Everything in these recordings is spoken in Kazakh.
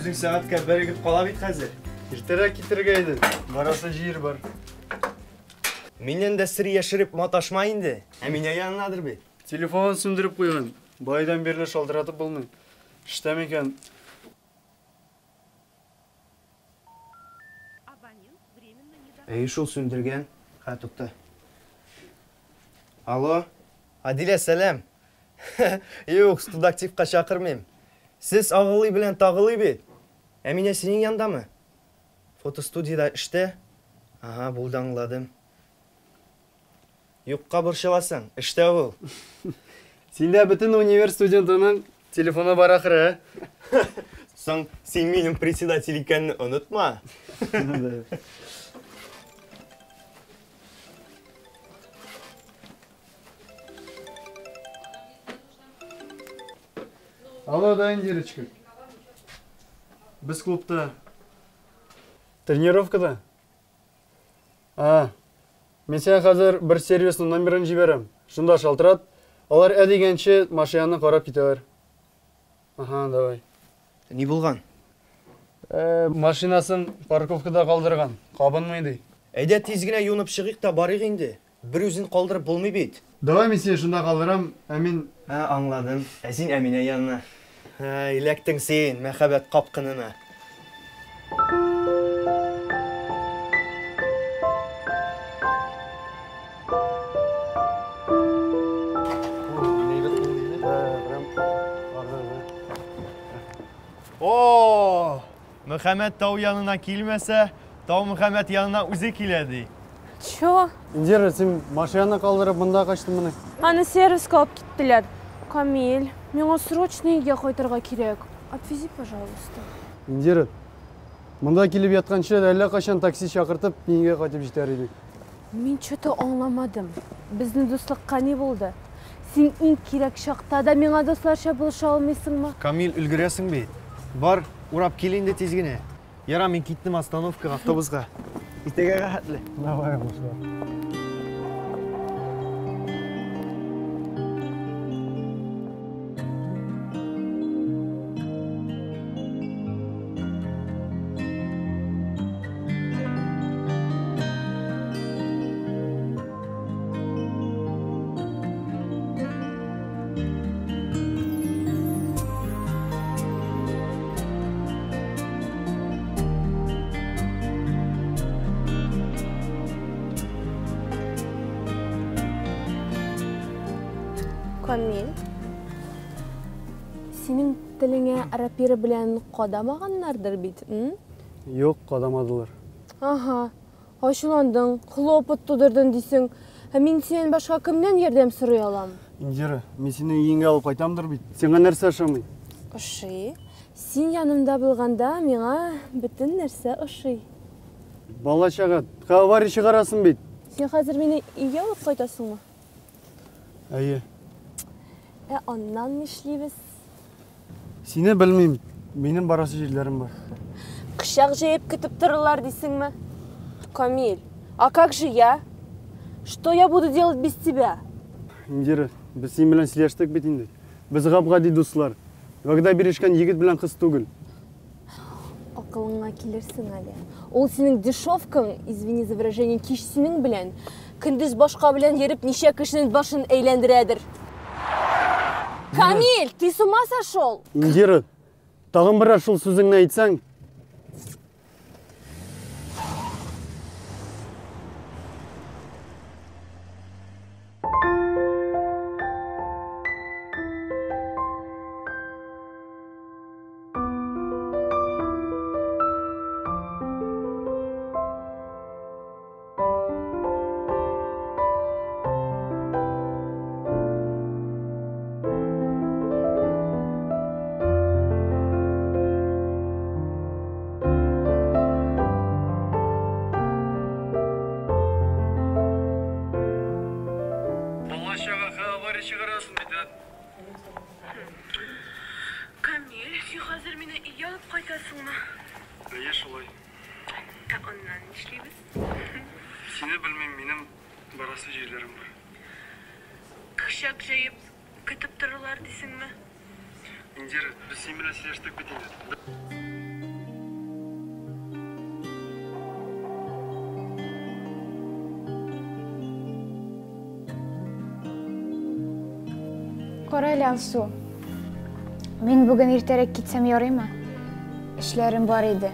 Өзің сағатқа бірігіп қала бейт қазір. Ертерек кетіргейді. Барасы жиыр бар. Менен де сыр ешіріп маташмайынды. Әміне янынадыр бе? Телефон сүндіріп қойған. Байдан берлі шалдыратып болмай. Іштем екен. Шул сүндірген. Тұқты. Алло, Адиля, сәлем. Yok, студактивқа шақырмем. Сіз ағылы білен тағылы бет. Әміне сенің янда мы? Фотостудияда іште? Ага, болды аңладым. Юққа бұршыласың, іште бұл. Сенде бүтін универ студентінің телефоны бар ақыры, Соң, сен менің председатель екенін ұнытма. Алло, дайын деречка. Біз клубта. Тренировкада? Мен сен қазір бір сервисінің номерін жіберем. Шында шалтырат. Олар әдегенше машинаны қарап кетелер. Аха, давай. Не болған? Машинасын парковкада қалдырған. Қабынмайды. Әйде тезгіне юнып шығиқ та бариқ енді. Бір өзін қалдырып болмай бейт. Давай мен сен шында қалдырам, әмин. Аңладым. Сен әміне янына. Илектің сен, мәхәбәт қапқынына. Мұхаммед тау янына келмесе, тау Мұхаммед янына үзе келеді. Чо? Индира, сен машинаны қалдырып мұнда қашты мұны? Аны сервиске алып кеттілер. Камиль, мені срочно үйге қайтарға керек. Отвези, пожалуйста. Индира, мұнда келіп жатқанша әлі қашан такси шақыртып, үйге қайтып жетер едік. Мен что-то аңламадым. Біздің достыққа не болды? Сен ең керек шақта да меңа достарша болыша алмайсың ма? Камиль, үлгіресің бе? Бар, урап келейінде тезгіне. Яра, мен кеттім остановкаға, автобусға. Итеге қағатлы. Давай, мұшылар. Камиль, сенің тіліңе арапері білән қадамағаннардыр бит, Yok, қадамадылар. Аха, ашыландың, хлопот тудырдың дейсің. Мен сен башқа кімнен ердем сұрай алам? Индира, мен сені үйіңе алып қайтамдыр бит. Сен нәрсе ашамай. Ұшый. Сен янымда болғанда меңа бүтін нәрсе ұшый. Бала шағат, қавар іші қарасын бит. Сен қазір мені үйге алып қайтасың ма? Әйе. Оннан нешлейбіз? Сені білмеймін. Менің барасы жерлерім бар. Қышақ жайып күтіп тұрылар дейсің ме? Камиль, а как же я? Что я буду делать без тебя? Индира, біз сен білен сөйлештік бит инде. Біз ғапға достылар. Вағда берешкен егіт білен қыз түгіл. Ақылыңа келерсің әлі. Ол сенің дешевкаң, извини за выражение, кеш сенің білен. Күндіз башқа білен еріп неше кішінің башын әйлендіредір. Камиль, ты с ума сошел? Индира, тағын бір ашыл сөзіңні айтсаң. Камиль, сен қазір мені үйге алып қайтасың ма? Әйе, шолай. Оннан нешлейбіз? Сені білмеймін, менің барасы жерлерім бар. Қышақ жайып күтіп тұрылар дейсің ме? Индира, біз сен білен сөйлештік бит инде. Карайлы Алсу. Мен бүгін ертерек кетсем ярыймы? Эшләрем бар иде.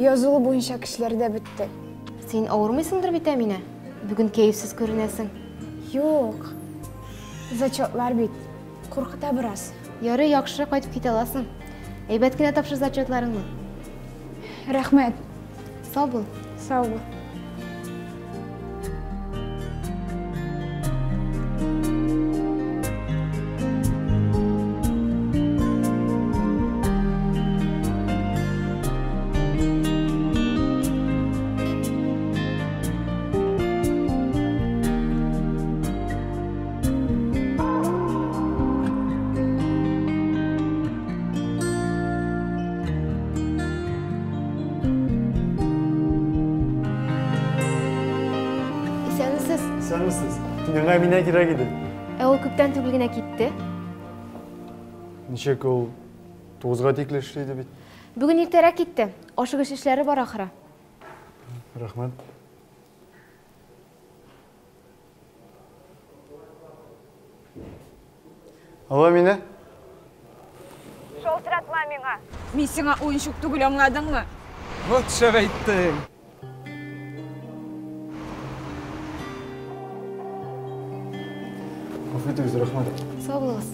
Язылу буенча кешеләр дә бетте. Сен авырмыйсыңдыр бит, Әминә? Бүген кәефсез күренәсең. Юк. Зачетлар бит. Куркыта бераз. Ярый, яхшы кайтып китә аласың. Әйбәт кенә тапшыр зачетларыңны. Рәхмәт. Сау бул. Сау бул. Sen misiniz? Nene mine kira gidi. Ул күптән түгел генә китте. Ничек ул 9-га тикле эшләйде бит. Бүген иртәрәк китте. Ашыгыш эшләре бар ахыры. Рәхмәт. Алла мине? Шалтыратма миңа. Мин сиңа уенчук түгел, аңладыңмы? Вот шәп әйттең. Ғафу итегез, рәхмәт. Сау булыгыз.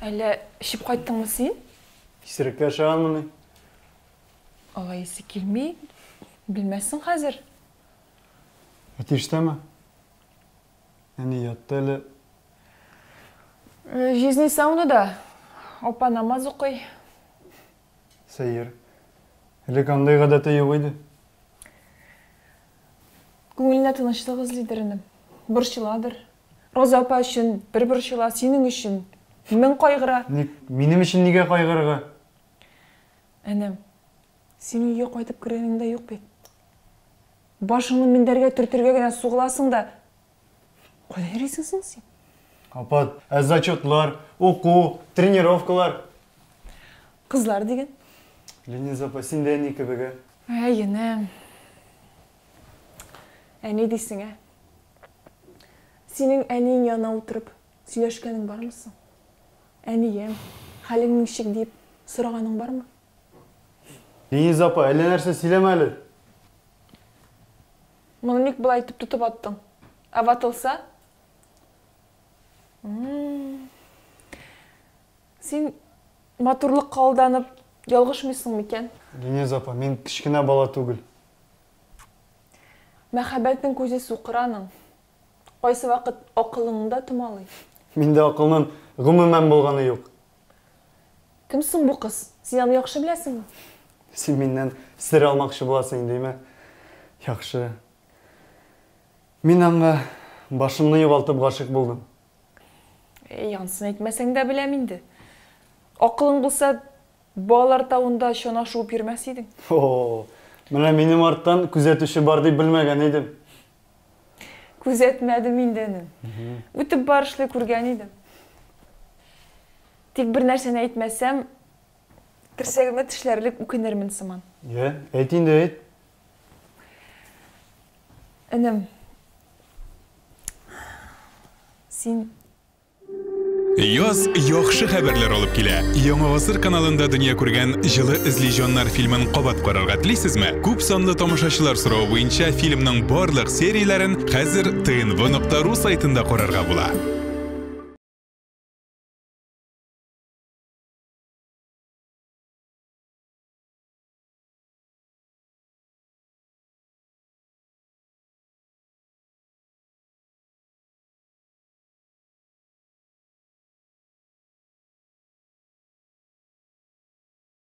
Әллә ішіп қайттыңмы сен? Исереккә ашаганмыни? Алай есі келмей, білмәссің қазір. Әтештәме? Әне ятты әлі. Жизни саунада. Опа намаз оқый. Сәйер. Әлі қандай ғадаты yok еді? Көңіліне тыныштық ізлейдір інім. Бұршыладыр. Роза апа үшін, бір бұршыла сенің үшін. Мен қайғыра. Минем үшін неге қайғырға? Інім, сен үйге қайтып кіреніңді жоқ бет. Башыңны мендерге түртірге генә суғыласың да. Қайда ересіңсің сен? Апат, зачетлар, оқу, тренировкалар. Қызлар деген? Ленин апа, сен де әне кебеге? Әй, інім. Әне дейсің, Сенің әнең яна отырып, сөйлешкенің бар мысың? Әнеем, халіңнің шек дейіп, сұрағаның бар ма? Ленин апа, әлі нәрсе сөйлеме әлі? Мұны нек бұл айтып тұтып аттың? Аватылса? Сен матурлық қалданып, ялғышмайсың мекен? Ленин апа, мен кішкене бала түгіл. Мәхәббәттің көзесі ұқыраның. Қайсы вақыт ақылыңда тұмалай. Менде ақылның ғұмымен болғаны жоқ. Кімсің бұл қыз? Сен аны яқшы білесің? Сен менен сыр алмақшы боласың дейме? Яқшы. Мен аңға башымны юғалтып ғашық болдым. Янсын айтмәсәң дә білем инде. Ақылың болса, балалар тауында шона шуып йөрмәс идең. Менә минем арттан күзәтүче бар дип белмәгән идем. Күзәтмәдем инде инем. Үтеп барышлы күргән идем. Тик бер нәрсәне әйтмәсәм, терсәгемә тешләрлек үкенермен сыман. Әйт инде, әйт. Инем, син Яз яхшы хәбәрләр алып килә. Яңа гасыр каналында дөнья күргән Җылы эзли җаннар фильмын кабат карарга телисезме? Күп санлы тамашачылар соравы буенча фильмның барлык серияләрен хәзер tnv.ru сайтында карарга була.